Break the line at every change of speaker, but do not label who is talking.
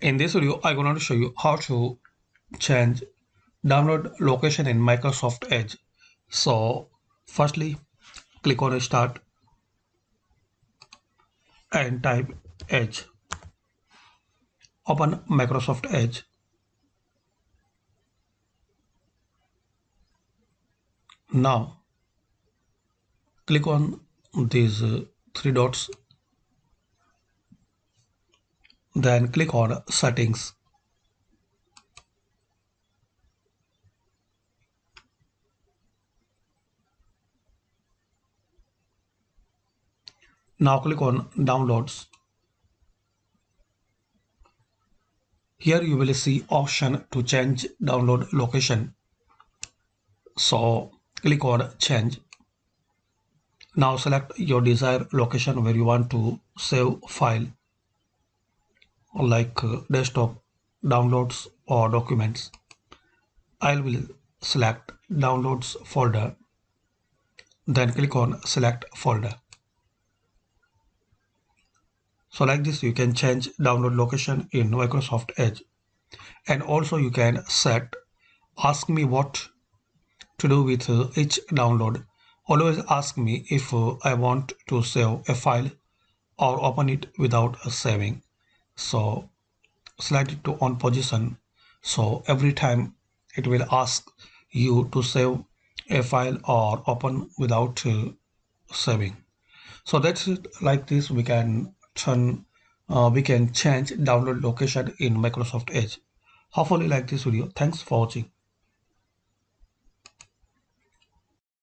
In this video, I'm going to show you how to change download location in Microsoft Edge. So firstly, click on Start and type Edge. Open Microsoft Edge. Now click on these three dots. Then click on Settings. Now click on Downloads. Here you will see option to change download location. So click on Change. Now select your desired location where you want to save file, like desktop, downloads or documents. I will select downloads folder, then click on select folder. So like this you can change download location in Microsoft Edge. And also you can set ask me what to do with each download. Always ask me if I want to save a file or open it without saving. So select it to on position, so every time it will ask you to save a file or open without saving. So that's it. Like this we can we can change download location in Microsoft Edge. Hopefully like this video. Thanks for watching.